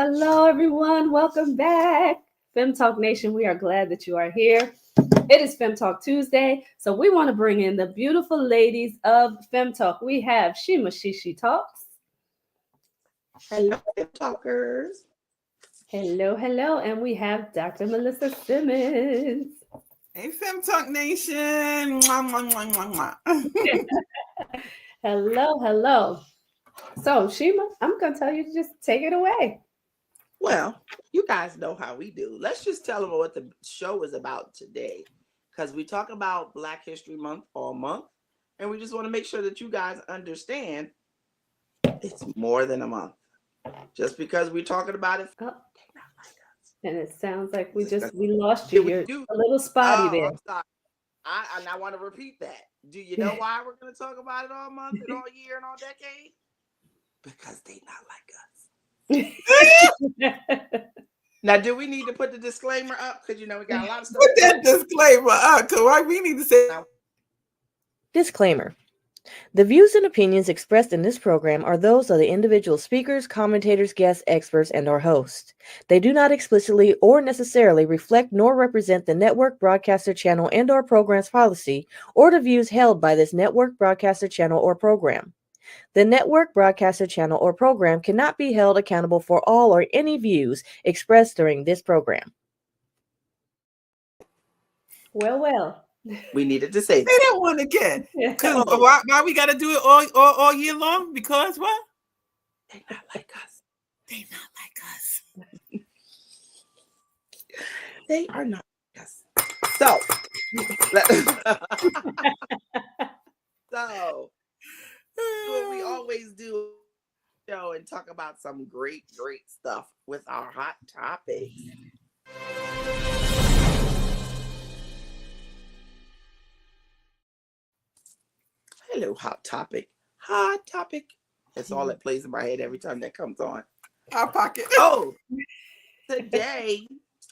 hello, everyone. Welcome back. Fem Talk Nation, we are glad that you are here. It is Fem Talk Tuesday, so we want to bring in the beautiful ladies of Fem Talk. We have Shima Shishi Talks. Hello, Fem Talkers. Hello, hello. And we have Dr. Melissa Simmons. Hey, Fem Talk Nation. Mwah, mwah, mwah, mwah, mwah. Hello, hello. So, Shima, I'm going to tell you to just take it away. Well, you guys know how we do. Let's just tell them what the show is about today. Because we talk about Black History Month all month. And we just want to make sure that you guys understand it's more than a month. Just because we're talking about it, they're not like us. And it sounds like we lost you. You're a little spotty there. I'm sorry. I want to repeat that. Do you know why we're going to talk about it all month and all year and all decade? Because they not like us. Now, do we need to put the disclaimer up? Because, we got a lot of stuff. Put that disclaimer up. Because we need to say. Disclaimer. The views and opinions expressed in this program are those of the individual speakers, commentators, guests, experts, and our hosts. They do not explicitly or necessarily reflect nor represent the network broadcaster channel and or program's policy or the views held by this network broadcaster channel or program. The network broadcaster channel or program cannot be held accountable for all or any views expressed during this program. Well. We needed to say that. Say that one again. Why we got to do it all year long? Because what? They not like us. They not like us. They are not like us. So, what we always do show and talk about some great stuff with our hot topics. Hello, hot topic. Hot topic. That's all that plays in my head every time that comes on. Hot pocket. Oh, today,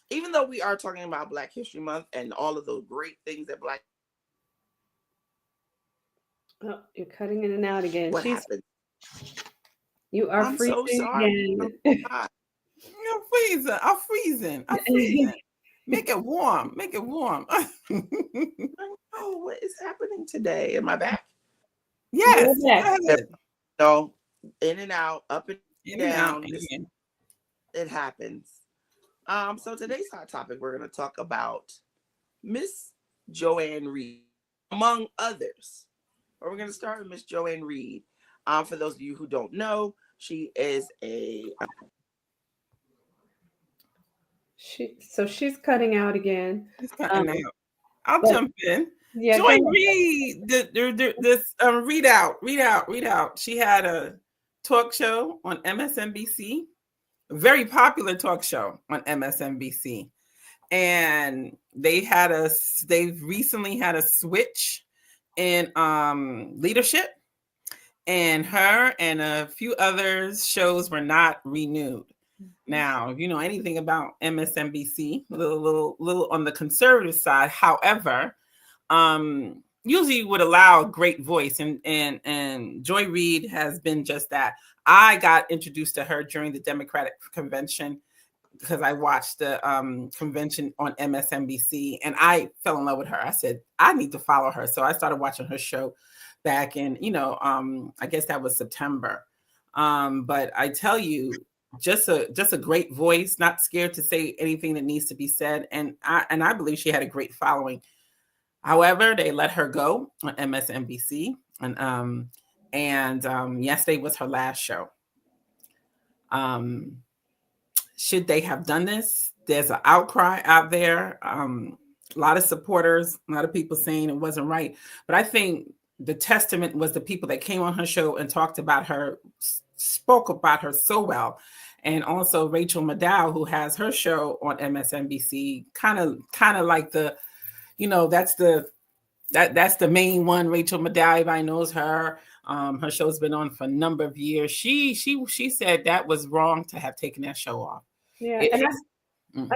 even though we are talking about Black History Month and all of those great things that Black. Oh, you're cutting in and out again. What happened? You are I'm freezing so sorry. again. I'm freezing. Make it warm. Oh, what is happening today? Am I back? Yes. No, in and out, up and down. And It happens. So today's hot topic, we're going to talk about Miss Joanne Reed, among others. But we're going to start with Miss Joanne Reed. For those of you who don't know, she is she's cutting out again. I'll jump in. Yeah, Joy Reid, this read out. She had a talk show on MSNBC, a very popular talk show on MSNBC, and they've recently had a switch in leadership, and her and a few others shows were not renewed. Now, if you know anything about MSNBC, a little on the conservative side, however, usually would allow a great voice, and Joy Reid has been just that. I got introduced to her during the Democratic convention because I watched the convention on MSNBC, and I fell in love with her. I said, I need to follow her. So I started watching her show back in, I guess that was September. But I tell you, just a great voice, not scared to say anything that needs to be said. And I believe she had a great following. However, they let her go on MSNBC, and yesterday was her last show. Should they have done this? There's an outcry out there. A lot of supporters, a lot of people saying it wasn't right. But I think the testament was the people that came on her show and talked about her, spoke about her so well. And also Rachel Maddow, who has her show on MSNBC, kind of like the, that's the main one. Rachel Maddow, everybody knows her. Her show's been on for a number of years. She said that was wrong to have taken that show off. Yeah, I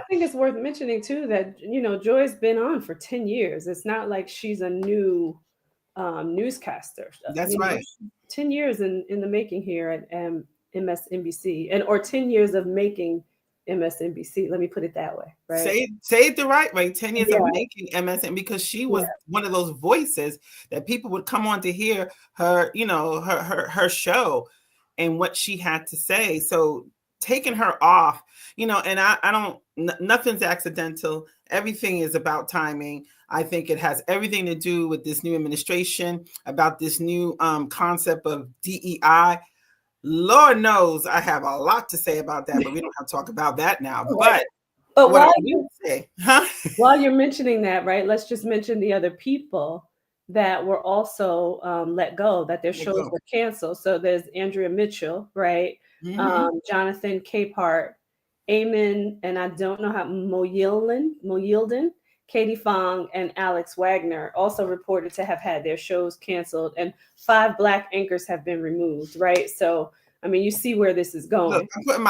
think it's worth mentioning too that Joy's been on for 10 years. It's not like she's a new newscaster. That's right. 10 years in the making here at MSNBC and or 10 years of making MSNBC. Let me put it that way, right? Say it the right way. 10 years Yeah. of making MSN, because she was one of those voices that people would come on to hear her, you know, her show and what she had to say. So taking her off, you know, and I don't, nothing's accidental. Everything is about timing. I think it has everything to do with this new administration, about this new concept of DEI. Lord knows I have a lot to say about that, but we don't have to talk about that now. But what I will say, while you're mentioning that, right, let's just mention the other people that were also let go, that their shows were canceled. So there's Andrea Mitchell, right? Jonathan Capehart, Eamon, and I don't know how, Moyilden, Katie Fong, and Alex Wagner also reported to have had their shows canceled, and 5 Black anchors have been removed, right? So, I mean, you see where this is going. Look, I'm putting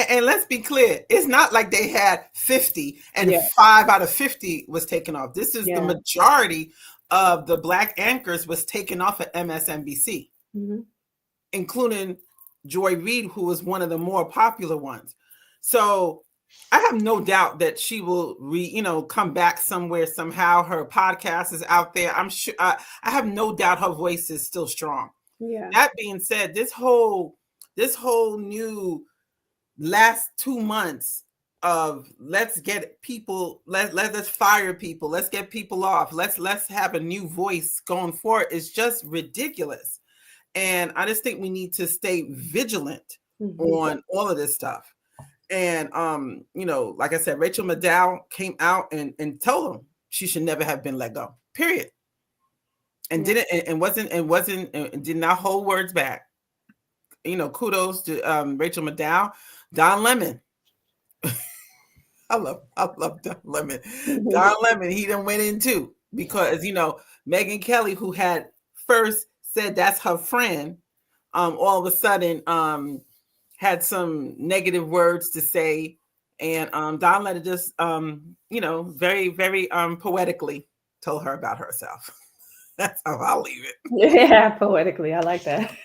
and let's be clear, it's not like they had 50 and 5 out of 50 was taken off. This is the majority of the Black anchors was taken off at MSNBC, including Joy Reid, who was one of the more popular ones. So I have no doubt that she will come back somewhere somehow. Her podcast is out there. I'm sure. I have no doubt her voice is still strong. Yeah. That being said, this whole new last 2 months of let's get people, let's fire people, let's get people off, let's have a new voice going forward is just ridiculous. And I just think we need to stay vigilant on all of this stuff. And like I said, Rachel Maddow came out and told them she should never have been let go. Period. And did not hold words back. Kudos to Rachel Maddow. Don Lemon. I love Don Lemon. Don Lemon, he done went in too, because Megyn Kelly, who had first said that's her friend, all of a sudden had some negative words to say, and Don Lemon just very, very poetically told her about herself. That's how I'll leave it. Yeah, poetically, I like that.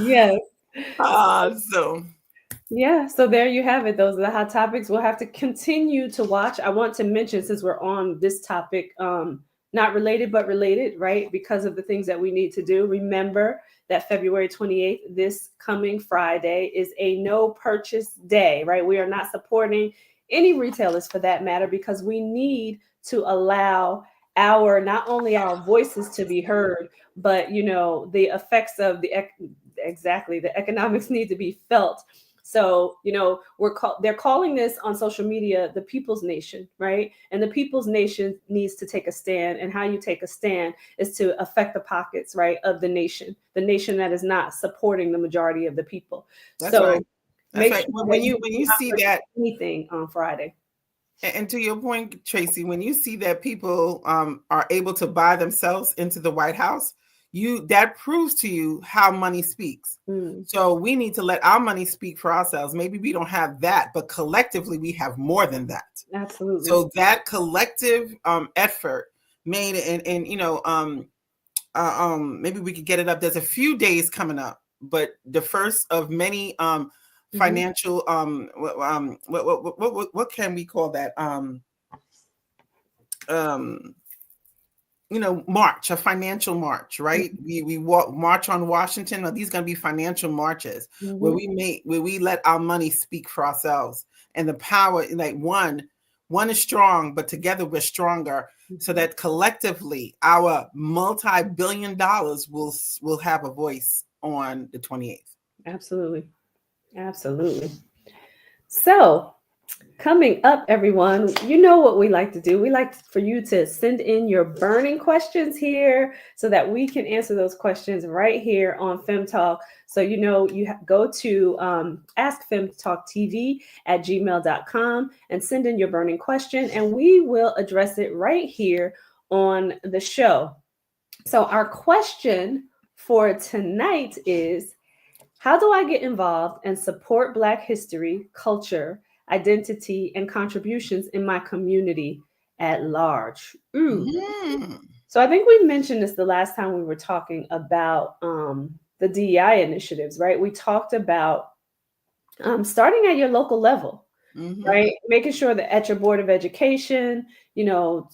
Yes. So there you have it. Those are the hot topics. We'll have to continue to watch. I want to mention, since we're on this topic, not related but related, right? Because of the things that we need to do. Remember that February 28th, this coming Friday, is a no purchase day, right? We are not supporting any retailers for that matter, because we need to allow not only our voices to be heard, but the effects of the economics need to be felt. So they're calling this on social media the People's Nation, right? And the People's Nation needs to take a stand, and how you take a stand is to affect the pockets, right, of the nation that is not supporting the majority of the people. That's right. Make sure when you see that anything on Friday. And to your point, Tracy, when you see that people are able to buy themselves into the White House, that proves to you how money speaks. So we need to let our money speak for ourselves. Maybe we don't have that, but collectively we have more than that. Absolutely. So that collective effort made, and maybe we could get it up. There's a few days coming up, but the first of many financial what can we call that march, a financial march, right? We march on Washington. Now, these are going to be financial marches where we let our money speak for ourselves, and the power, like one is strong, but together we're stronger, so that collectively our multi-billion dollars will have a voice on the 28th. Absolutely. So coming up, everyone, you know what we like to do. We like for you to send in your burning questions here so that we can answer those questions right here on Fem Talk. So, you go to askfemtalktv@gmail.com and send in your burning question, and we will address it right here on the show. So our question for tonight is, how do I get involved and support Black history, culture, identity, and contributions in my community at large? So I think we mentioned this the last time we were talking about the DEI initiatives, right? We talked about starting at your local level, right? Making sure that at your board of education, your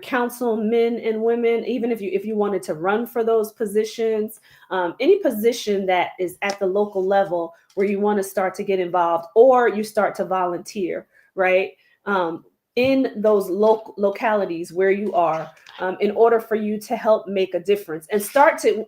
councilmen and women, even if you wanted to run for those positions, any position that is at the local level where you want to start to get involved or you start to volunteer, right? In those localities where you are, in order for you to help make a difference and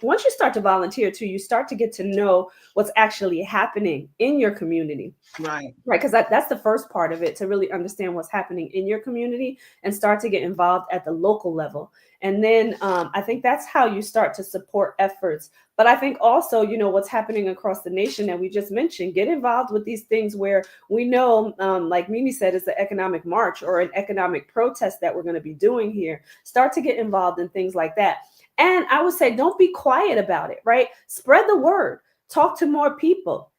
once you start to volunteer too, you start to get to know what's actually happening in your community. Right. Because that's the first part of it, to really understand what's happening in your community and start to get involved at the local level. And then I think that's how you start to support efforts. But I think also, what's happening across the nation that we just mentioned, get involved with these things where we know, like Mimi said, it's the economic march or an economic protest that we're going to be doing here. Start to get involved in things like that. And I would say, don't be quiet about it, right? Spread the word, talk to more people.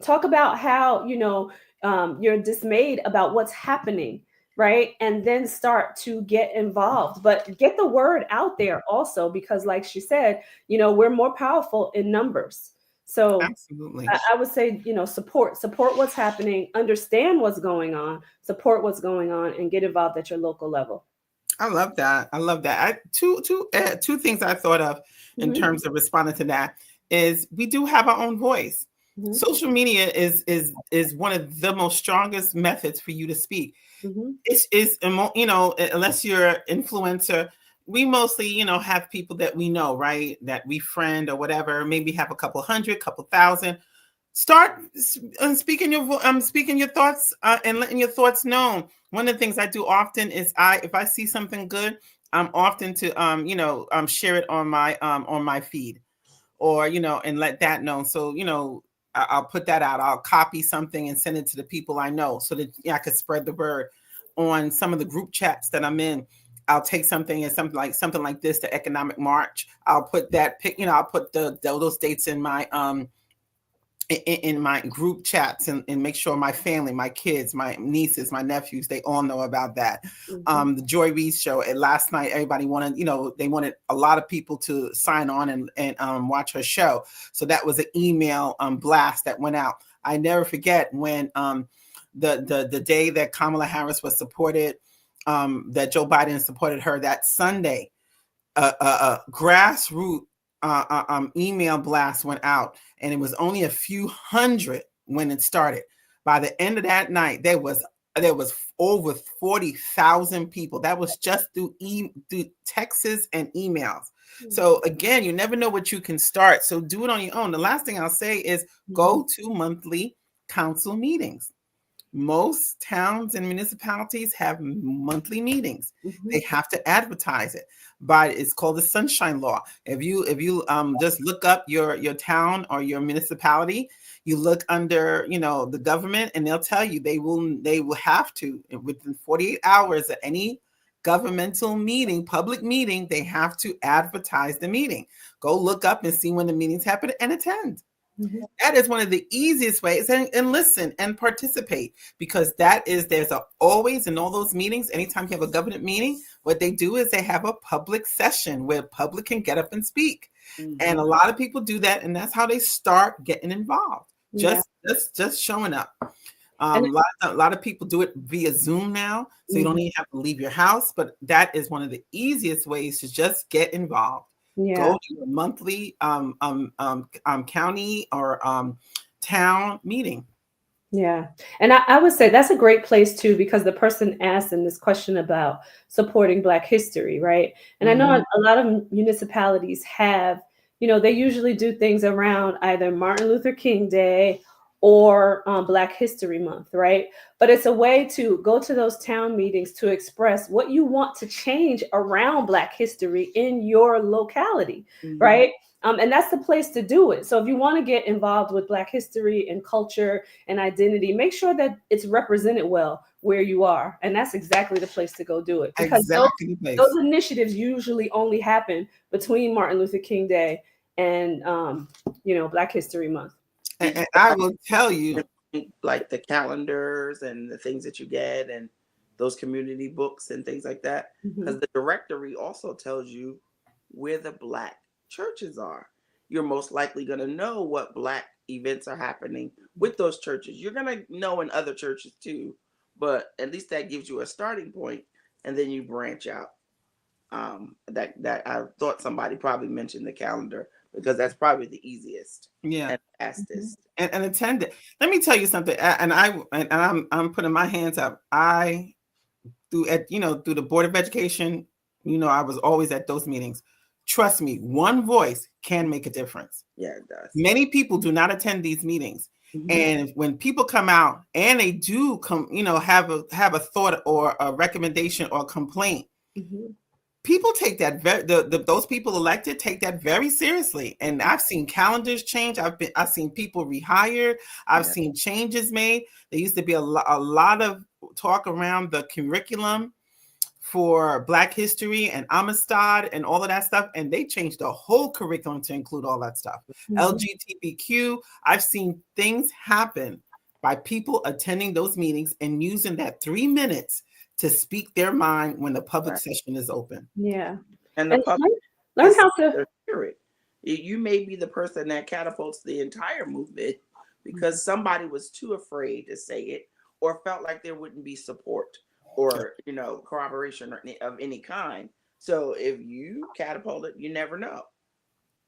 Talk about how, you're dismayed about what's happening, right? And then start to get involved. But get the word out there also, because like she said, we're more powerful in numbers. So absolutely, I would say, support what's happening, understand what's going on, support what's going on, and get involved at your local level. I love that. Two things I thought of in terms of responding to that is we do have our own voice. Social media is one of the most strongest methods for you to speak. It's unless you're an influencer, we mostly, have people that we know, right? That we friend or whatever, maybe have a couple hundred, couple thousand. Start speaking your thoughts and letting your thoughts known. One of the things I do often is if I see something good, I'm often to share it on my feed, or and let that know. So I'll put that out. I'll copy something and send it to the people I know, so that I could spread the word on some of the group chats that I'm in. I'll take something and something like this, the economic march. I'll put that I'll put those dates in my group chats and make sure my family, my kids, my nieces, my nephews, they all know about that. The Joy Reid show last night, everybody wanted, they wanted a lot of people to sign on and watch her show. So that was an email blast that went out. I never forget when the day that Kamala Harris was supported, that Joe Biden supported her, that Sunday, grassroots email blast went out, and it was only a few hundred when it started. By the end of that night, there was over 40,000 people. That was just through texts and emails. So again, you never know what you can start. So do it on your own. The last thing I'll say is go to monthly council meetings. Most towns and municipalities have monthly meetings. They have to advertise it. But it's called the Sunshine Law. If you just look up your town or your municipality, you look under the government, and they'll tell you they will have to, within 48 hours of any governmental meeting, public meeting, they have to advertise the meeting. Go look up and see when the meetings happen and attend. That is one of the easiest ways, and listen and participate, because there's always in all those meetings, anytime you have a government meeting, what they do is they have a public session where public can get up and speak. And a lot of people do that, and that's how they start getting involved. Just showing up. A lot of people do it via Zoom now, so you don't even have to leave your house, but that is one of the easiest ways to just get involved. Go to a monthly county or town meeting. Yeah. And I would say that's a great place too, because the person asked in this question about supporting Black history, right? And I know a lot of municipalities have, they usually do things around either Martin Luther King Day or Black History Month, right? But it's a way to go to those town meetings to express what you want to change around Black history in your locality, right? And that's the place to do it. So if you want to get involved with Black history and culture and identity, make sure that it's represented well where you are. And that's exactly the place to go do it. Because those initiatives usually only happen between Martin Luther King Day and, Black History Month. And I will tell you, like the calendars and the things that you get and those community books and things like that, because the directory also tells you where the Black churches are. you're most likely going to know what Black events are happening with those churches. You're going to know in other churches too, but at least that gives you a starting point, and then you branch out. That I thought somebody probably mentioned the calendar, because that's probably the easiest and fastest. And attend it. Let me tell you something. And I'm putting my hands up. I through the Board of Education, I was always at those meetings. Trust me, one voice can make a difference. Yeah, it does. Many people do not attend these meetings. And when people come out and they do come, have a thought or a recommendation or a complaint, people take that those people elected take that very seriously. And I've seen calendars change. I've seen people rehired. I've seen changes made. There used to be a lot of talk around the curriculum for Black history and Amistad and all of that stuff, and they changed the whole curriculum to include all that stuff. LGBTQ. I've seen things happen by people attending those meetings and using that 3 minutes to speak their mind when the public session is open. Yeah. And the public learn how to hear it. You may be the person that catapults the entire movement because somebody was too afraid to say it, or felt like there wouldn't be support or corroboration of any kind. So if you catapult it, you never know.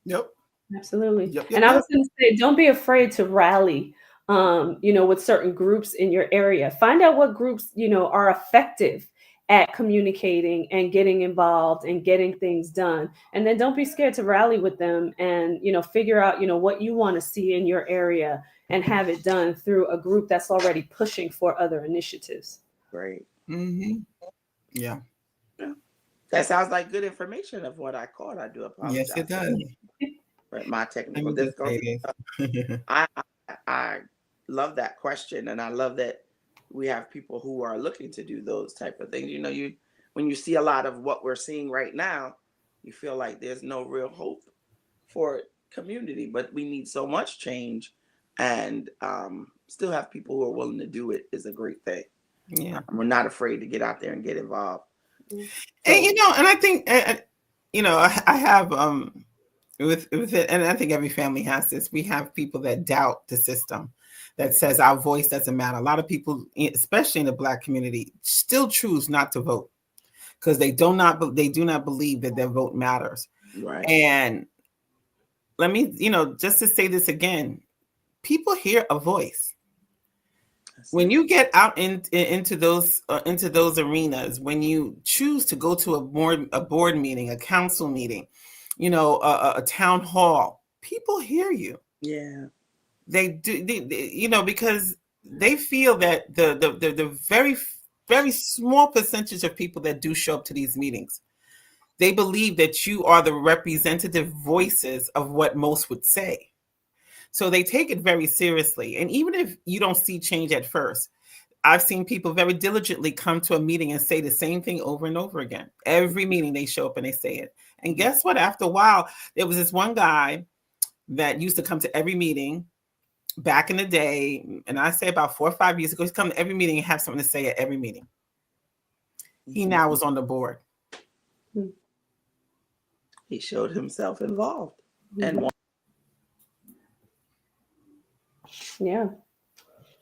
Yep. Absolutely. And I was going to say, don't be afraid to rally, with certain groups in your area. Find out what groups, are effective at communicating and getting involved and getting things done. And then don't be scared to rally with them and, figure out, what you want to see in your area and have it done through a group that's already pushing for other initiatives. Great. Yeah. That sounds like good information of what I caught. I do apologize. Yes, it does. But my technical difficulties. I love that question, and I love that we have people who are looking to do those type of things. When you see a lot of what we're seeing right now, you feel like there's no real hope for community, but we need so much change, and still have people who are willing to do it is a great thing. Yeah, we're not afraid to get out there and get involved. And and I think I have with it, and I think every family has this. We have people that doubt the system, that says our voice doesn't matter. A lot of people, especially in the Black community, still choose not to vote because they do not believe that their vote matters. Right. And let me, just to say this again, people hear a voice. When you get out into those arenas, when you choose to go to a board meeting, a council meeting, a town hall, people hear you. Yeah, they do. Because they feel that the very, very small percentage of people that do show up to these meetings, they believe that you are the representative voices of what most would say. So they take it very seriously. And even if you don't see change at first, I've seen people very diligently come to a meeting and say the same thing over and over again. Every meeting they show up and they say it. And guess what? After a while, there was this one guy that used to come to every meeting back in the day. And I say about 4 or 5 years ago, he's come to every meeting and have something to say at every meeting. He now is on the board. He showed himself involved. And yeah.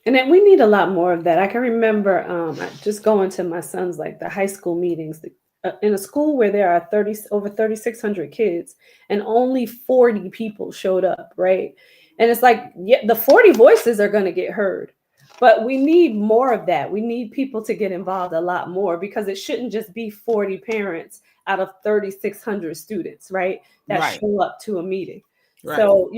And then we need a lot more of that. I can remember just going to my son's the high school meetings in a school where there are over 3,600 kids and only 40 people showed up, right? And it's the 40 voices are going to get heard, but we need more of that. We need people to get involved a lot more because it shouldn't just be 40 parents out of 3,600 students, right? That show up to a meeting. Right. So,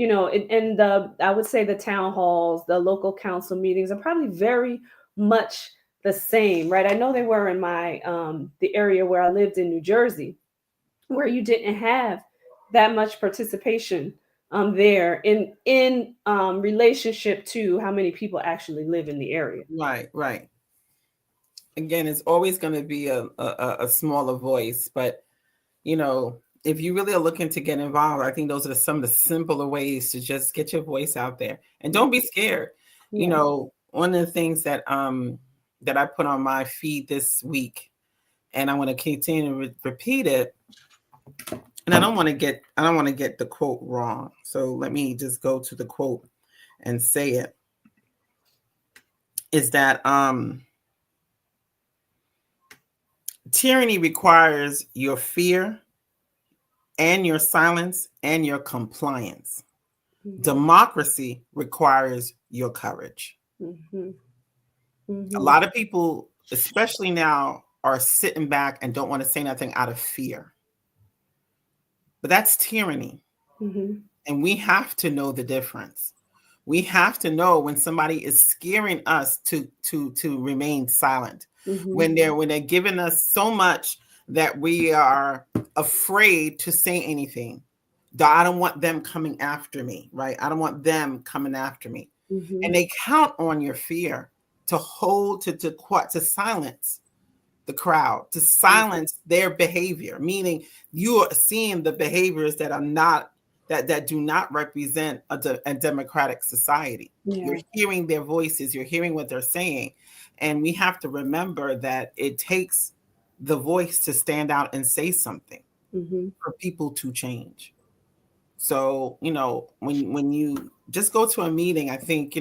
I would say the town halls, the local council meetings are probably very much the same, right? I know they were in my, the area where I lived in New Jersey, where you didn't have that much participation there in relationship to how many people actually live in the area. Right. Again, it's always going to be a smaller voice, but, if you really are looking to get involved, I think those are some of the simpler ways to just get your voice out there. And don't be scared. Yeah. One of the things that I put on my feed this week, and I want to continue to repeat it, and I don't want to get the quote wrong. So let me just go to the quote and say it. Is that tyranny requires your fear and your silence and your compliance. Mm-hmm. Democracy requires your courage. Mm-hmm. Mm-hmm. A lot of people, especially now, are sitting back and don't want to say nothing out of fear. But that's tyranny. Mm-hmm. And we have to know the difference. We have to know when somebody is scaring us to remain silent. Mm-hmm. When they're giving us so much that we are afraid to say anything. I don't want them coming after me, right? I don't want them coming after me. Mm-hmm. And they count on your fear to hold, to silence the crowd, to silence their behavior, meaning you are seeing the behaviors that are not, that do not represent a democratic society. Yeah. You're hearing their voices, you're hearing what they're saying. And we have to remember that it takes the voice to stand out and say something for people to change. So, when you just go to a meeting, I think,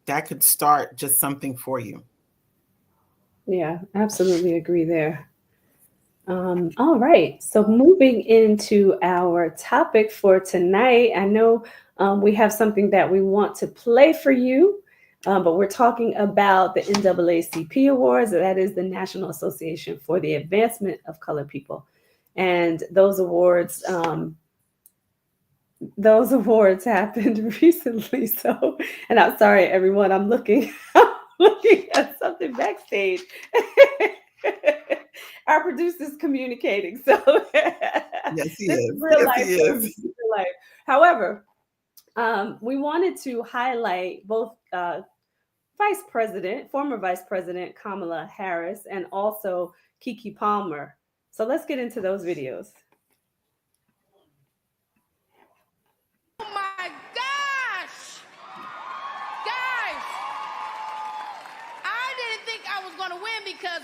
that could start just something for you. Yeah, absolutely agree there. All right. So moving into our topic for tonight, I know we have something that we want to play for you, but we're talking about the NAACP Awards. That is the National Association for the Advancement of Colored People. And those awards happened recently. So, and I'm sorry, everyone, I'm looking at something backstage. Our producer's communicating, so yes, he is. Real life. However, we wanted to highlight both former Vice President Kamala Harris, and also Keke Palmer. So let's get into those videos. Oh my gosh, guys! I didn't think I was gonna win because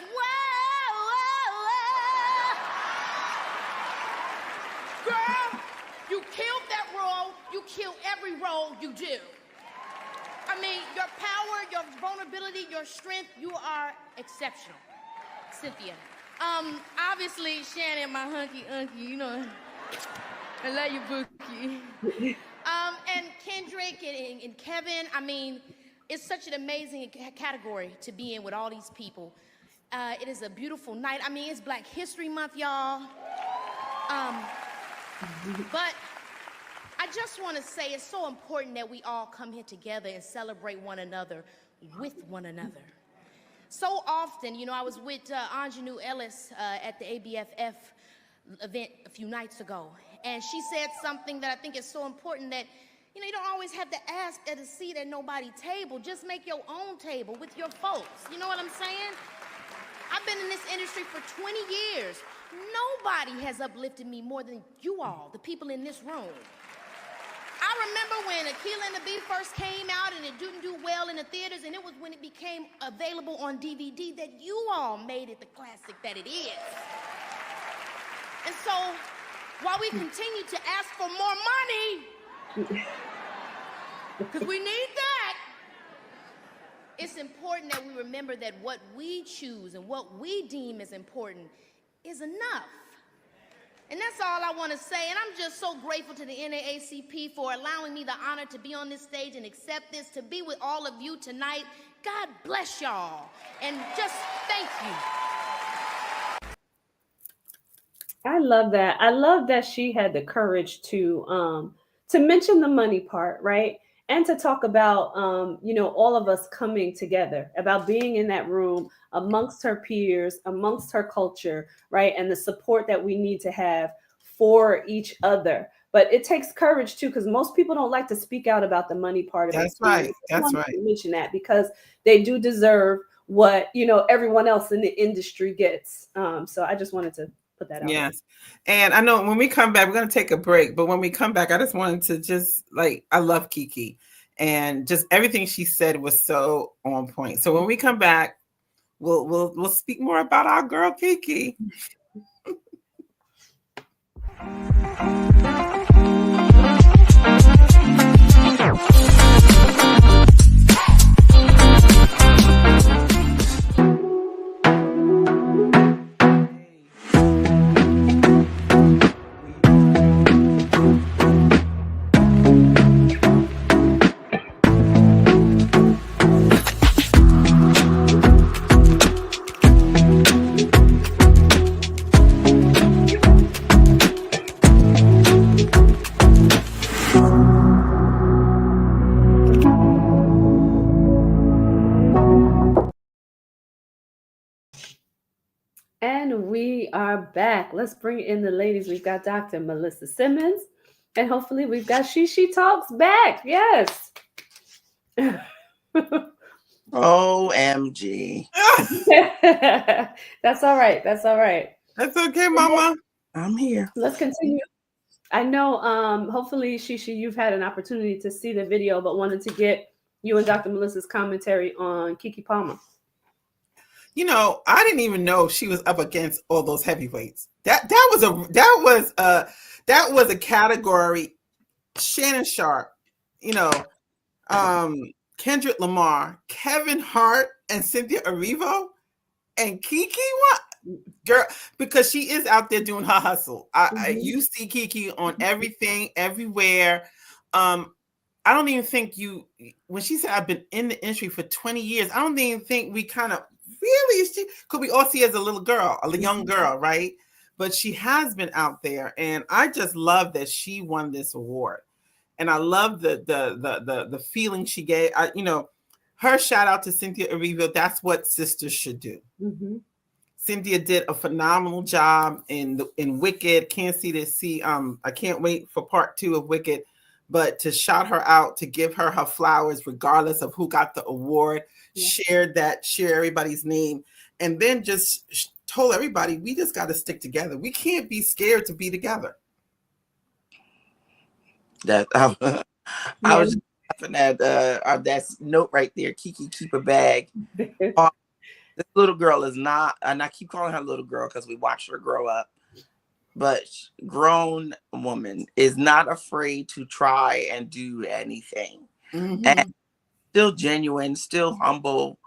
girl, you killed that role. You kill every role you do. I mean, your power, your vulnerability, your strength, you are exceptional. Cynthia. Obviously, Shannon, my hunky, I love you, Bookie. And Kendrick and Kevin, I mean, it's such an amazing category to be in with all these people. It is a beautiful night. I mean, it's Black History Month, y'all. But I just want to say it's so important that we all come here together and celebrate one another with one another. So often, I was with Anjanou Ellis at the ABFF event a few nights ago, and she said something that I think is so important, that you don't always have to ask at a seat at nobody's table. Just make your own table with your folks. You know what I'm saying? I've been in this industry for 20 years. Nobody has uplifted me more than you all, the people in this room. I remember when Akilah and the Bee first came out and it didn't do well in the theaters, and it was when it became available on DVD that you all made it the classic that it is. And so, while we continue to ask for more money, because we need that, it's important that we remember that what we choose and what we deem as important is enough. And that's all I want to say. And I'm just so grateful to the NAACP for allowing me the honor to be on this stage and accept this, to be with all of you tonight. God bless y'all. And just thank you. I love that. I love that she had the courage to mention the money part, right? And to talk about, all of us coming together, about being in that room amongst her peers, amongst her culture, right? And the support that we need to have for each other. But it takes courage too, because most people don't like to speak out about the money part of it. That's right. That's right. To mention that because they do deserve what, everyone else in the industry gets. So I just wanted to put that out. Yes. And I know when we come back, we're going to take a break. But when we come back, I just wanted to just I love Keke. And just everything she said was so on point. So when we come back, we'll speak more about our girl Keke. And we are back. Let's bring in the ladies. We've got Dr. Melissa Simmons, and hopefully we've got She Talks back. Yes. OMG. That's all right. That's all right. That's okay, Mama. I'm here. Let's continue. I know, hopefully, Shishi, you've had an opportunity to see the video, but wanted to get you and Dr. Melissa's commentary on Keke Palmer. You know, I didn't even know she was up against all those heavyweights. That was a category. Shannon Sharp, you know, Kendrick Lamar, Kevin Hart, and Cynthia Erivo, and Keke. What girl? Because she is out there doing her hustle. You see Keke on everything, everywhere. I don't even think when she said I've been in the industry for 20 years, I don't even think we kind of really, could we all see as a little girl, a young girl, right? But she has been out there, and I just love that she won this award. And I love the feeling she gave. Her shout out to Cynthia Erivo. That's what sisters should do. Mm-hmm. Cynthia did a phenomenal job in Wicked. I can't wait for part 2 of Wicked. But to shout her out, to give her flowers, regardless of who got the award, share everybody's name, and then just told everybody, we just got to stick together. We can't be scared to be together. That I was just laughing at that note right there. Keke, keep a bag. This little girl is not, and I keep calling her little girl because we watched her grow up. But grown woman is not afraid to try and do anything, and still genuine, still humble,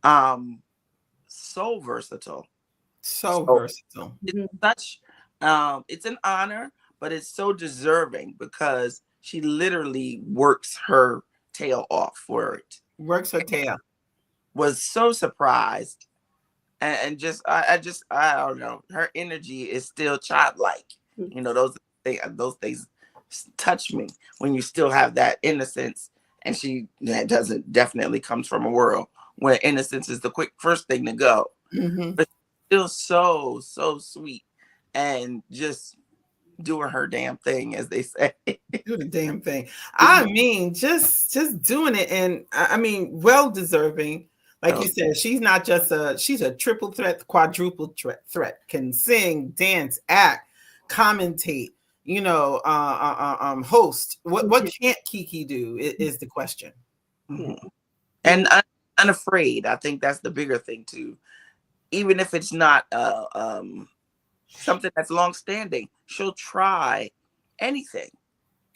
so versatile. Versatile. It's such, it's an honor, but it's so deserving because she literally works her tail off for it. Works her tail. Was so surprised. And just, I don't know. Her energy is still childlike. You know, those things touch me when you still have that innocence. And that definitely comes from a world where innocence is the first thing to go. But still so sweet and just doing her damn thing, as they say. Do the damn thing. I mean, just doing it, and I mean, well deserving. Like you said, she's a triple threat, quadruple threat. Can sing, dance, act, commentate, host. What can't Keke do is the question. And unafraid. I think that's the bigger thing too. Even if it's not something that's long-standing, she'll try anything,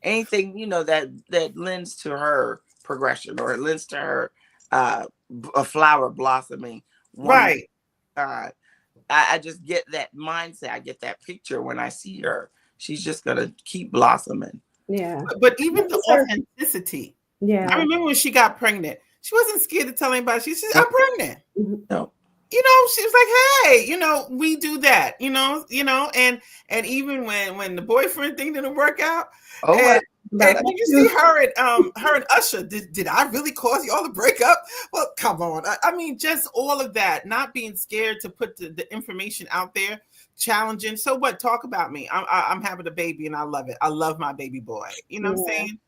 that lends to her progression or lends to her a flower blossoming. Right. I just get that mindset. I get that picture when I see her. She's just gonna keep blossoming. Yeah. But even the authenticity. Yeah. I remember when she got pregnant. She wasn't scared to tell anybody. She said, "I'm pregnant." No. She was like, "Hey, we do that." And even when the boyfriend thing didn't work out. And did you see her and Usher? Did I really cause y'all to break up? Well, come on. I mean, just all of that, not being scared to put the information out there, challenging. So what? Talk about me. I'm having a baby and I love it. I love my baby boy. You know what I'm saying?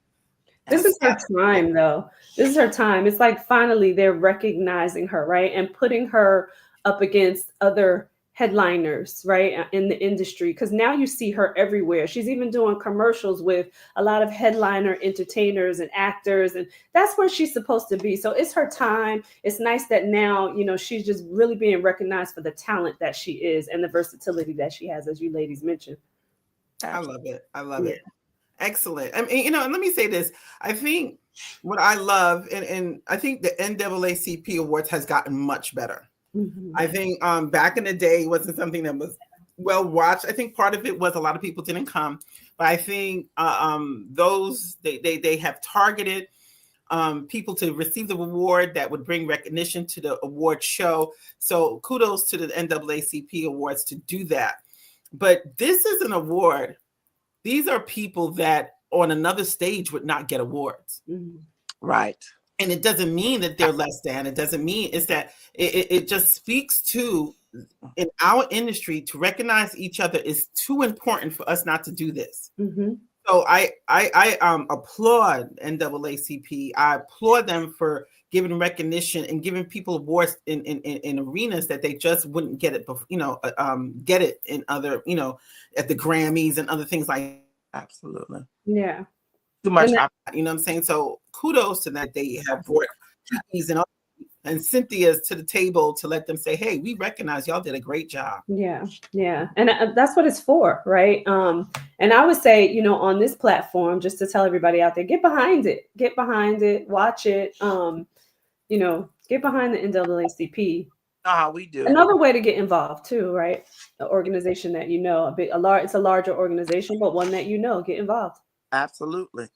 This is her time, though. This is her time. It's like finally they're recognizing her, right? And putting her up against other headliners, right, in the industry. Because now you see her everywhere. She's even doing commercials with a lot of headliner entertainers and actors. And that's where she's supposed to be. So it's her time. It's nice that now, she's just really being recognized for the talent that she is and the versatility that she has, as you ladies mentioned. I love it. I love it. Excellent. I mean, and let me say this. I think what I love, and I think the NAACP Awards has gotten much better. I think back in the day, it wasn't something that was well watched. I think part of it was a lot of people didn't come, but I think they have targeted people to receive the award that would bring recognition to the award show. So kudos to the NAACP Awards to do that. But this is an award. These are people that on another stage would not get awards. Right. And it doesn't mean that they're less than. It doesn't mean it's that it just speaks to in our industry, to recognize each other is too important for us not to do this. Mm-hmm. So I applaud NAACP. I applaud them for giving recognition and giving people awards in arenas that they just wouldn't get it, get it in other, at the Grammys and other things like that. Absolutely. Yeah. Too much. You know what I'm saying? So kudos to that. They have brought Kiki's and Cynthia's to the table to let them say, hey, we recognize y'all did a great job. Yeah. Yeah. And that's what it's for, right? And I would say, on this platform, just to tell everybody out there, get behind it, watch it, get behind the NAACP. How we do. Another way to get involved too, right? An organization that it's a larger organization, but one that get involved. Absolutely.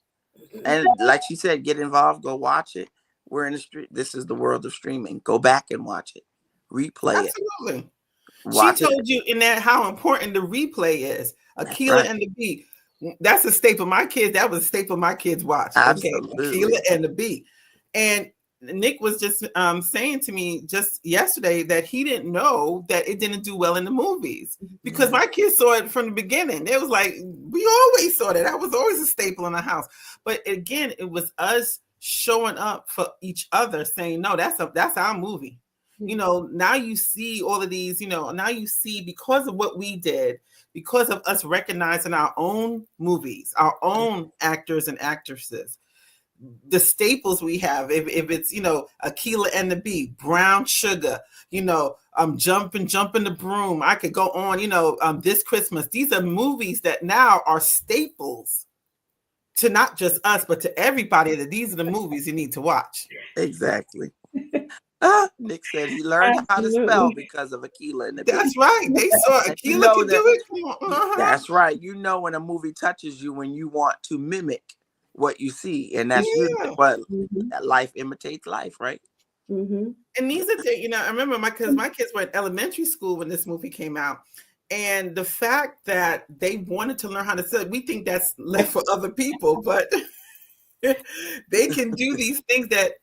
And like she said, get involved, go watch it. We're in the street. This is the world of streaming. Go back and watch it. Replay it. Absolutely. Watch she told you in that how important the replay is. Akilah right. and the Beat. That's a staple. My kids, that was a staple my kids watch. Absolutely. Okay. Akilah and the Beat. And Nick was just saying to me just yesterday that he didn't know that it didn't do well in the movies because my kids saw it from the beginning. It was like, we always saw that. That was always a staple in the house. But again, it was us showing up for each other saying, no, that's our movie. Now you see all of these, now you see because of what we did, because of us recognizing our own movies, our own actors and actresses, the staples we have, if it's, Akilah and the Beat, Brown Sugar, Jumping the Broom. I could go on, This Christmas. These are movies that now are staples to not just us, but to everybody, that these are the movies you need to watch. Exactly. Nick said he learned how to spell because of Akilah and the Beat. That's right. They saw Akilah could do it. Come on. Uh-huh. That's right. When a movie touches you, when you want to mimic what you see, and that's what life imitates life, right? Mm-hmm. And these are, I remember my kids were in elementary school when this movie came out. And the fact that they wanted to learn how to sell, we think that's left for other people, but they can do these things that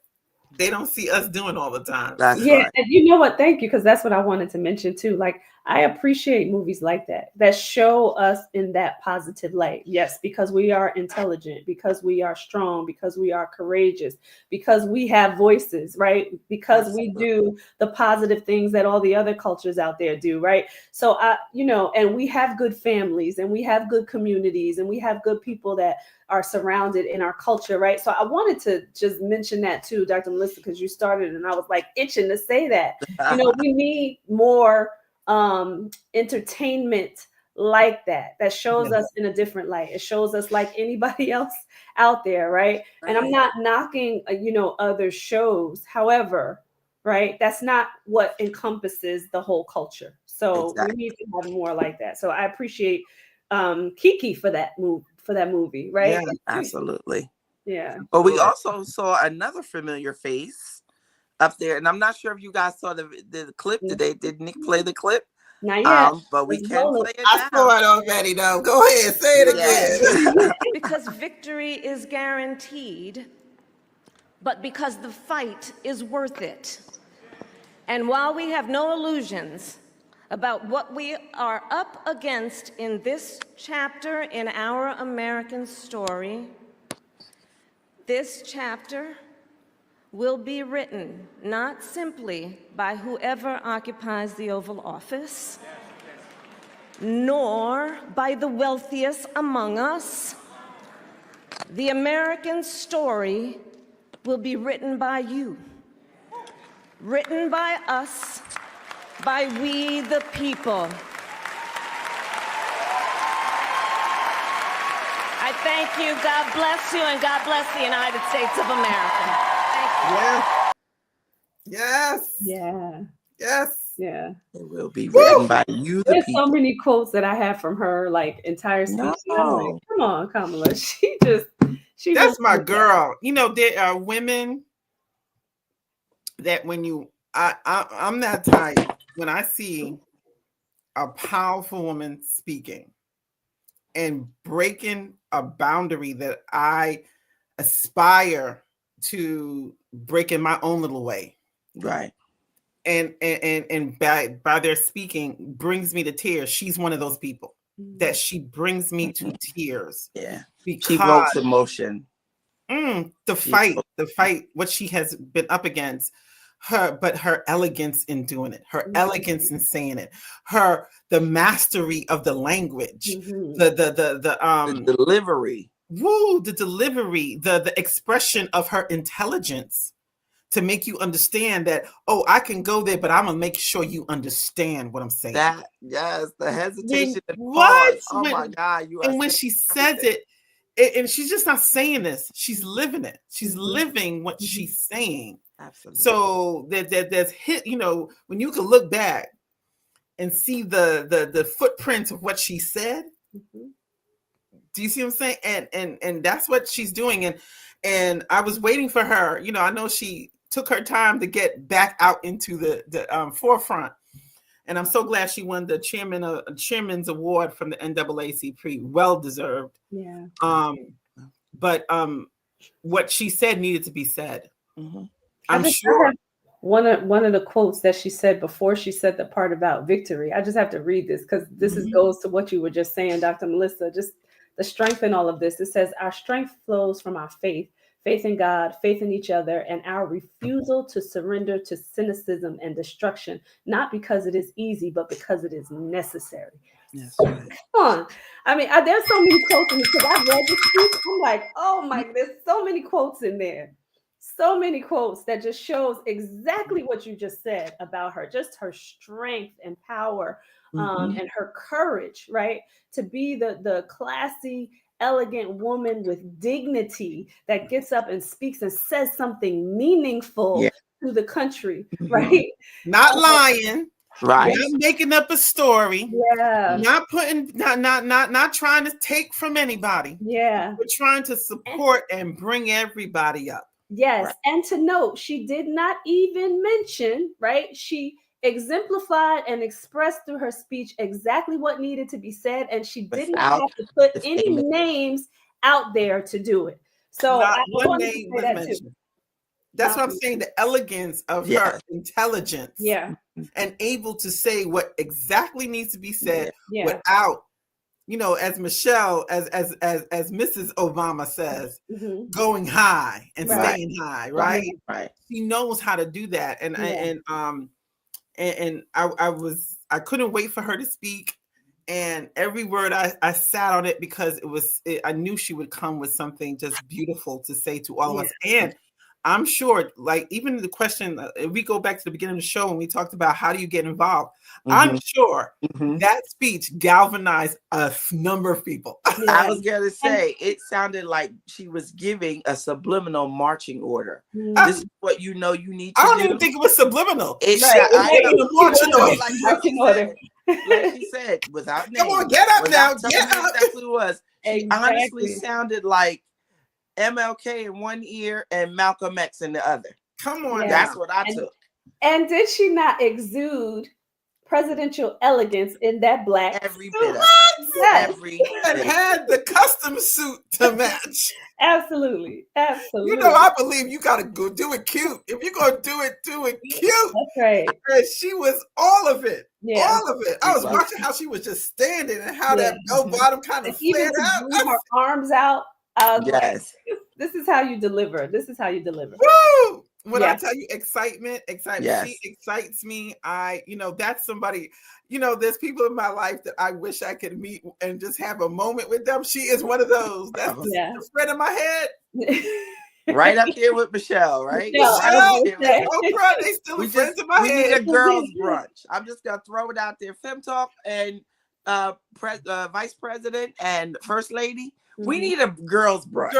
they don't see us doing all the time. That's right. And you know what? Thank you, because that's what I wanted to mention too. Like, I appreciate movies like that show us in that positive light. Yes, because we are intelligent, because we are strong, because we are courageous, because we have voices, right? Because we do the positive things that all the other cultures out there do, right? So and we have good families, and we have good communities, and we have good people that are surrounded in our culture, right? So I wanted to just mention that too, Dr. Melissa, because you started and I was like itching to say that. We need more entertainment like that shows us in a different light. It shows us like anybody else out there, right? And I'm not knocking other shows, however, right, that's not what encompasses the whole culture. So we need to have more like that. So I appreciate Kiki for that movie, right? Yeah, absolutely. Yeah. But we also saw another familiar face up there, and I'm not sure if you guys saw the clip today. Did Nick play the clip? Not yet. But we can play it now. I saw it already, though. Go ahead, say it again. Because victory is guaranteed, but because the fight is worth it. And while we have no illusions about what we are up against in this chapter in our American story, this chapter will be written not simply by whoever occupies the Oval Office, nor by the wealthiest among us. The American story will be written by you, written by us, by we the people. I thank you. God bless you, and God bless the United States of America. Yes. Yeah. Yes. Yeah. It will be written by you, the There's people. so many quotes that I have from her, like entire speech. No. I'm like, come on, Kamala. That's my girl. There are women that when I'm that type, when I see a powerful woman speaking and breaking a boundary that I aspire to break in my own little way. Right. and by their speaking brings me to tears. She's one of those people that she brings me to tears. Yeah. Because She evokes emotion. The fight, what she has been up against, but her elegance in doing it, her elegance in saying it, the mastery of the language, the delivery. The delivery, the expression of her intelligence to make you understand that, oh, I can go there, but I'm gonna make sure you understand what I'm saying. Yes, the hesitation and what? pause. Oh my God, you are. And when she says it, and she's just not saying this, she's living it. She's living what she's saying. Absolutely. So there's hit, when you can look back and see the footprints of what she said. Do you see what I'm saying? And that's what she's doing. And I was waiting for her. I know she took her time to get back out into the forefront. And I'm so glad she won the chairman's award from the NAACP. Well deserved. Yeah. But what she said needed to be said. Mm-hmm. I'm sure. One of the quotes that she said before she said the part about victory. I just have to read this because this goes to what you were just saying, Dr. Melissa. Just the strength in all of this. It says, our strength flows from our faith in God, faith in each other, and our refusal to surrender to cynicism and destruction, not because it is easy, but because it is necessary. Yes, right. Come on. I mean, there's so many quotes in this because I've read this speech. I'm like, oh my, there's so many quotes in there. So many quotes that just shows exactly what you just said about her, just her strength and power and her courage, right? To be the classy, elegant woman with dignity that gets up and speaks and says something meaningful to the country, right? Not lying. Right. Not making up a story. Yeah. Not trying to take from anybody. Yeah. But trying to support and bring everybody up. Yes. Right. And to note, she did not even mention, right? She exemplified and expressed through her speech exactly what needed to be said. And she didn't have to put any names out there to do it. So not I one name was mentioned. That's what I'm saying. The elegance of her intelligence. Yeah. And able to say what exactly needs to be said without, as Michelle, as Mrs. Obama says, going high and staying high, right? Right. She knows how to do that. And I couldn't wait for her to speak. And every word I sat on it because I knew she would come with something just beautiful to say to all of us. And I'm sure, like, even the question, if we go back to the beginning of the show when we talked about how do you get involved, I'm sure that speech galvanized a number of people. I was going to say, it sounded like she was giving a subliminal marching order. This is what you need to do. I don't even think it was subliminal. Like she said, without name. Come on, get up now. Get up. Exactly was. She honestly sounded like MLK in one ear and Malcolm X in the other. Come on. That's what I took. And did she not exude presidential elegance in that black every bit of and had the custom suit to match? Absolutely. I believe you gotta go do it cute. If you're gonna do it cute. That's right. And she was all of it. Yeah. All of it. I was watching how she was just standing and how that bottom kind of flared out. Her arms out. Yes. This is how you deliver. Woo! When I tell you excitement, she excites me. That's somebody, there's people in my life that I wish I could meet and just have a moment with them. She is one of those. That's the friend in my head. Right up there with Michelle, right? Oprah, they still friends in my head. We need a girls' brunch. I'm just going to throw it out there. Fem Talk and Vice President and First Lady. We need a girls' brunch.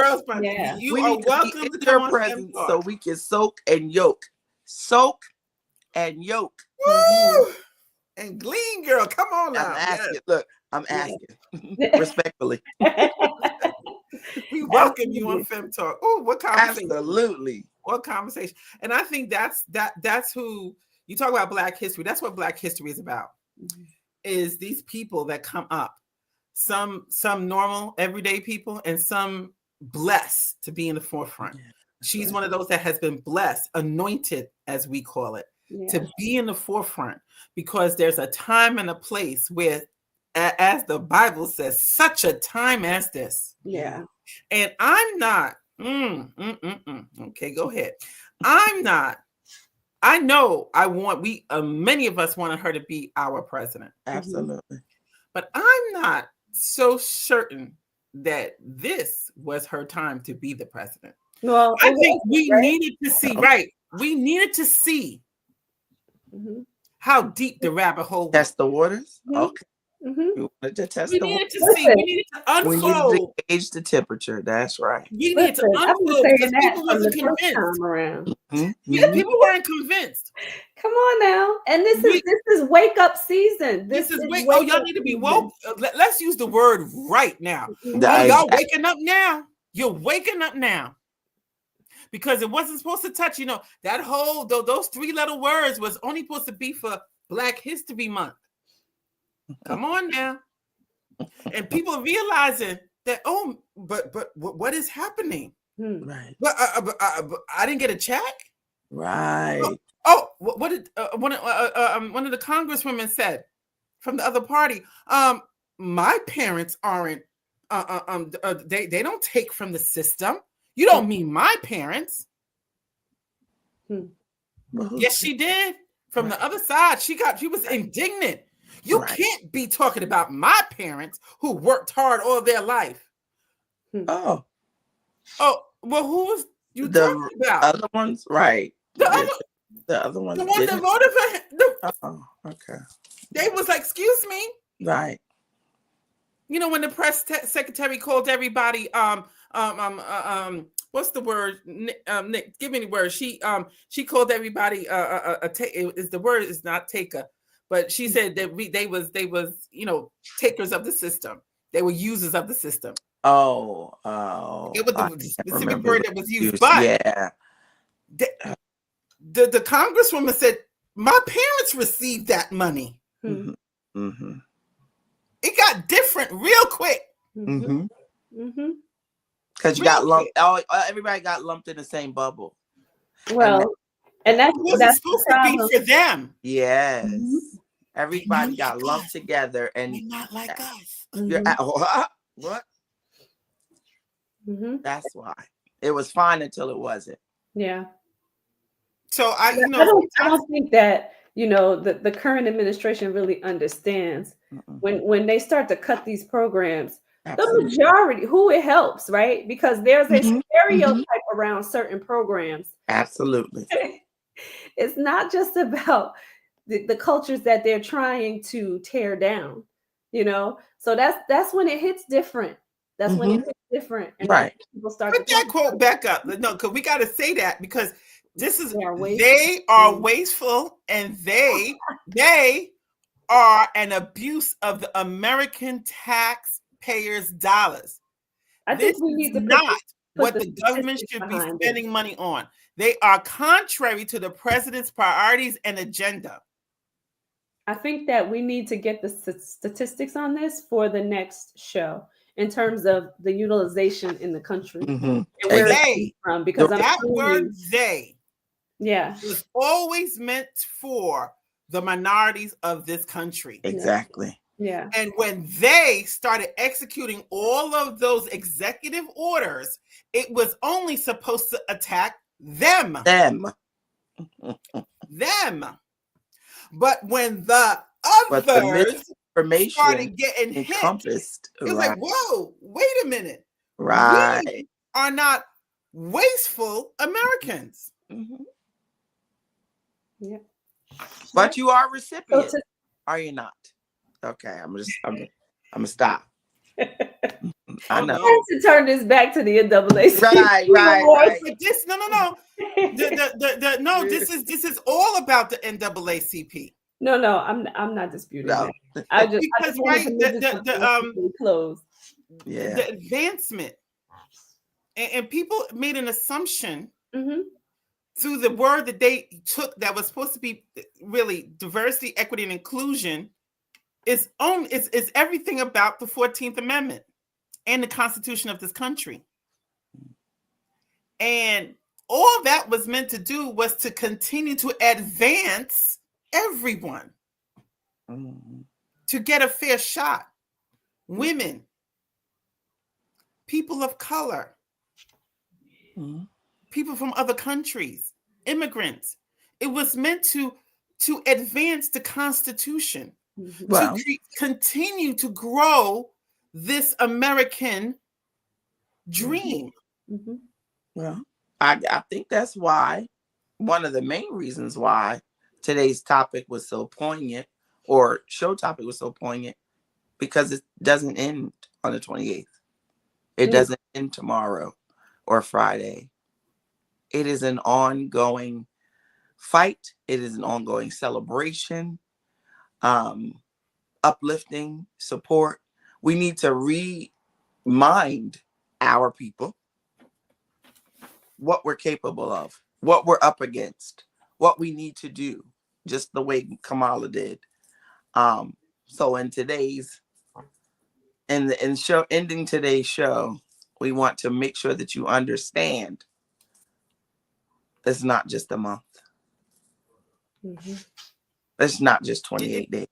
Yeah. You we are need welcome to to your presence so we can soak and yolk. Woo! And glean, girl. Come on now. I'm asking. Look, I'm asking respectfully. We welcome you on Fem Talk. Oh, what conversation? Absolutely. What conversation? And I think that's who you talk about Black history. That's what Black history is about. Is these people that come up. Some normal, everyday people, and some blessed to be in the forefront. She's one of those that has been blessed, anointed, as we call it, to be in the forefront, because there's a time and a place where, as the Bible says, such a time as this. Yeah. And I'm not, okay, go ahead. I'm not, I know many of us wanted her to be our president. Absolutely. But I'm not so certain that this was her time to be the president. Well, I think we needed to see, we needed to see how deep the rabbit hole was. Test the waters? Okay. We wanted to test the needed waters. to see. We needed to unfold. We needed to gauge the temperature. That's right. We needed to unfold because people wasn't convinced. Around. Yeah, people weren't convinced. Come on now. And this is wake up season. This is wake y'all need to be woke. Let's use the word right now. Y'all waking up now. You're waking up now. Because it wasn't supposed to touch, that whole, those 3-letter words was only supposed to be for Black History Month. Come on now. And people realizing that, but what is happening? Right. But I didn't get a check. Right. What did one of the congresswomen said from the other party? My parents aren't. They don't take from the system. You don't mean my parents. Yes, she did. From the other side, she was indignant. You can't be talking about my parents who worked hard all their life. Oh, well, who was you talking about? Other ones, right? The other ones. The ones that voted for. Oh, okay. They was like, excuse me. Right. When the press secretary called everybody, what's the word? Nick, give me the word. She called everybody the word is not taker, but she said that they was takers of the system. They were users of the system. Oh, it was the specific word that was used. But yeah, the congresswoman said, my parents received that money. Mm-hmm. It got different real quick. Because you got lumped. Everybody got lumped in the same bubble. Well, and that's supposed to be for them. Yes. Everybody got lumped together, and you're not like us. You're what? That's why it was fine until it wasn't. Yeah. So I don't think that the current administration really understands when they start to cut these programs. Absolutely. The majority, who it helps, right? Because there's a stereotype around certain programs. Absolutely. It's not just about the cultures that they're trying to tear down, So that's when it hits different. That's when it hits different. And right. People start put that quote back up. No, because we got to say that because this is they are wasteful and they are an abuse of the American taxpayers' dollars. I think we need to not what the government should be spending money on. They are contrary to the president's priorities and agenda. I think that we need to get the statistics on this for the next show in terms of the utilization in the country and where it's from. Because that word "they" was always meant for the minorities of this country. Exactly. Yeah. And when they started executing all of those executive orders, it was only supposed to attack them. But when the others started getting encompassed, hit, it was like, whoa, wait a minute. Right. We are not wasteful Americans. Yeah. But you are a recipient. Are you not? Okay, I'm gonna stop. I know. I have to turn this back to the NAACP. Right. But this, no. This is all about the NAACP. No, I'm not disputing that. I just close. Yeah. The advancement, and people made an assumption through the word that they took that was supposed to be really diversity, equity, and inclusion. Is everything about the 14th Amendment and the Constitution of this country. And all that was meant to do was to continue to advance everyone to get a fair shot. Women, people of color, people from other countries, immigrants. It was meant to advance the Constitution, Well, to continue to grow this American dream. well, I think that's why, one of the main reasons why today's topic was so poignant, or show topic was so poignant, because it doesn't end on the 28th. It doesn't end tomorrow or Friday. It is an ongoing fight. It is an ongoing celebration, uplifting, support. We need to remind our people what we're capable of, what we're up against, what we need to do, just the way Kamala did. So in today's, ending today's show, we want to make sure that you understand it's not just a month. It's not just 28 days.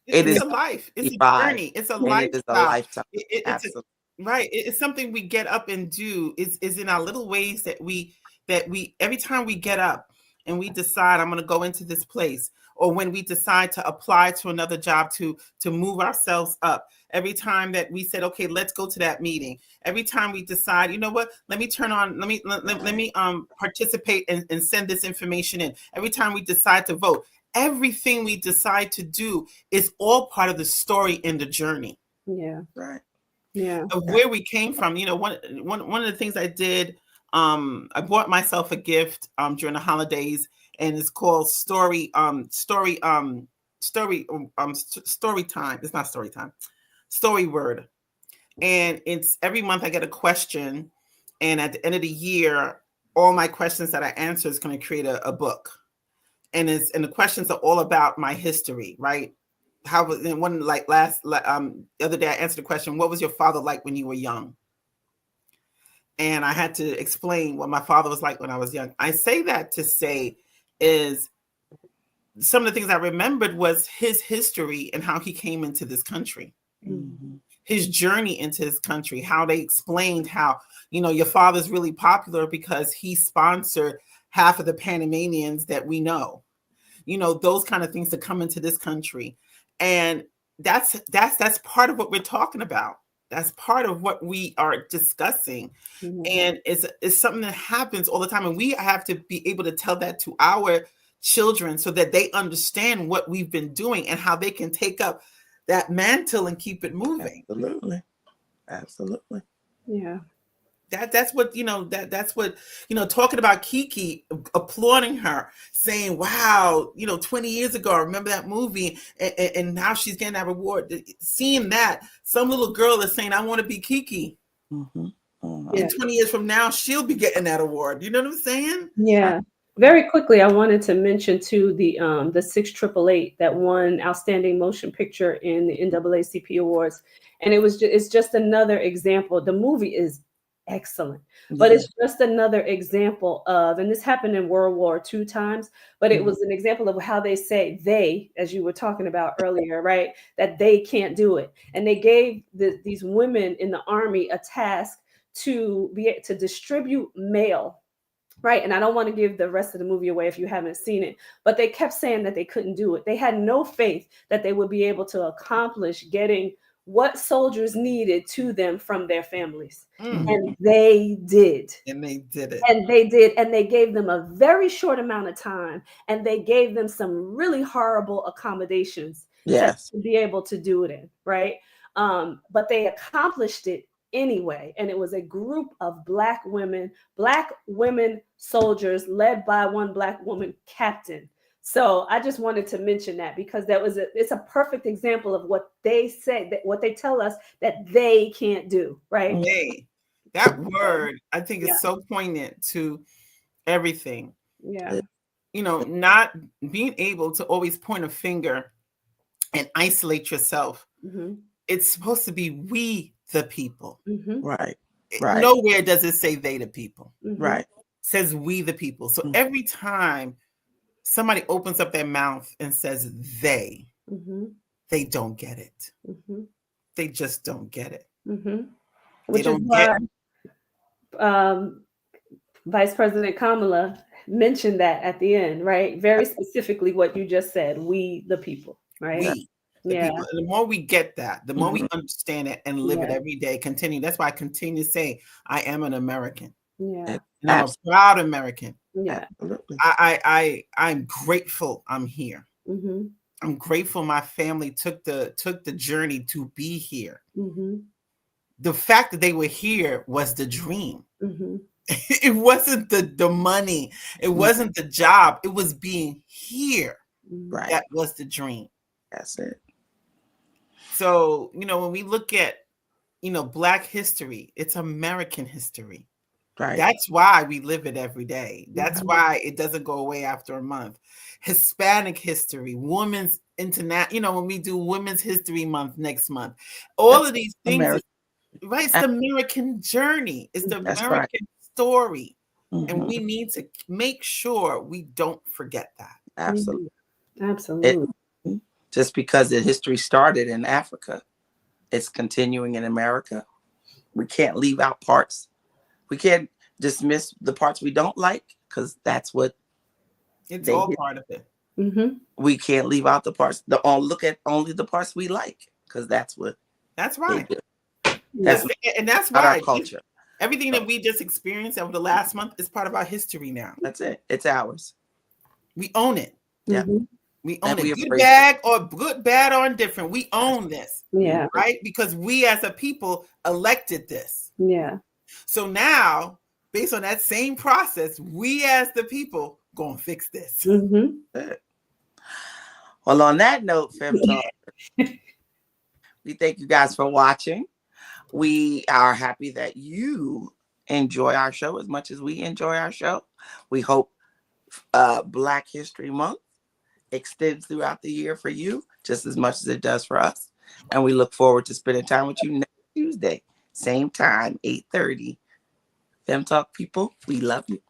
It's a life. It's a journey. It's a lifestyle. It is a lifetime. Absolutely. Right. It's something we get up and do. Is in our little ways that we every time we get up and we decide I'm going to go into this place, or when we decide to apply to another job to move ourselves up. Every time that we said, okay, let's go to that meeting. Every time we decide, you know what, let me participate and send this information in. Every time we decide to vote, everything we decide to do is all part of the story in the journey. Yeah. Right. Yeah. Of where we came from. You know, one of the things I did, I bought myself a gift during the holidays, and it's called story time. It's not story time. Story word. And it's every month I get a question, and at the end of the year, all my questions that I answer is going to create a book. And the questions are all about my history, right? How was, and one the other day I answered the question, what was your father like when you were young? And I had to explain what my father was like when I was young. I say that to say is some of the things I remembered was his history and how he came into this country. His journey into his country, how they explained how, you know, your father's really popular because he sponsored half of the Panamanians that we know, you know, those kind of things to come into this country. And that's part of what we're talking about. That's part of what we are discussing. And it's something that happens all the time. And we have to be able to tell that to our children so that they understand what we've been doing and how they can take up that mantle and keep it moving. Absolutely. Yeah. That's what, you know, that's what, you know, talking about Kiki, applauding her, saying, wow, you know, 20 years ago, I remember that movie, and now she's getting that reward. Seeing that, some little girl is saying, I want to be Kiki. And 20 years from now, she'll be getting that award. You know what I'm saying? Yeah. Very quickly, I wanted to mention too the 688 that won Outstanding Motion Picture in the NAACP Awards, and it's just another example. The movie is excellent, but it's just another example of, and this happened in World War II times, but it was an example of how they say they, as you were talking about earlier, right, that they can't do it, and they gave these women in the army a task to distribute mail. Right. And I don't want to give the rest of the movie away if you haven't seen it, but they kept saying that they couldn't do it. They had no faith that they would be able to accomplish getting what soldiers needed to them from their families. And they did. And they did it. And they did. And they gave them a very short amount of time. And they gave them some really horrible accommodations to be able to do it in. Right. But they accomplished it anyway. And it was a group of Black women soldiers led by one Black woman captain. So I just wanted to mention that because it's a perfect example of what they say, that what they tell us that they can't do, right? That word, I think, is so poignant to everything. Yeah. You know, not being able to always point a finger and isolate yourself. It's supposed to be we the people. Right. Nowhere does it say they the people. Right. says we the people. So every time somebody opens up their mouth and says they don't get it. They just don't get it. Which is why Vice President Kamala mentioned that at the end, right? Very specifically what you just said, we the people, right? We, the people. And the more we get that, the more we understand it and live it every day, continue. That's why I continue to say, I am an American. Yeah. And I'm a proud American. Yeah. I'm grateful I'm here. I'm grateful my family took the journey to be here. The fact that they were here was the dream. It wasn't the money. It wasn't the job. It was being here. Right. That was the dream. That's it. So, when we look at, Black history, it's American history. Right. That's why we live it every day. That's why it doesn't go away after a month. Hispanic history, women's internet, when we do Women's History Month next month, all of these things, right? It's the American journey. It's the American story. And we need to make sure we don't forget that. Absolutely. Absolutely. Just because the history started in Africa, it's continuing in America. We can't leave out parts. We can't dismiss the parts we don't like, because that's what it's all part of it. We can't leave out the parts. Look at only the parts we like, because that's what. That's right. That's why our culture. Everything that we just experienced over the last month is part of our history now. That's it. It's ours. We own it. Yeah. We own it. Good, bad, or indifferent. We own this. Yeah. Right? Because we as a people elected this. Yeah. So now, based on that same process, we as the people gonna fix this. Well, on that note, Fem Talk, we thank you guys for watching. We are happy that you enjoy our show as much as we enjoy our show. We hope Black History Month extends throughout the year for you just as much as it does for us. And we look forward to spending time with you next Tuesday, same time, 8:30. Fem Talk people, we love you.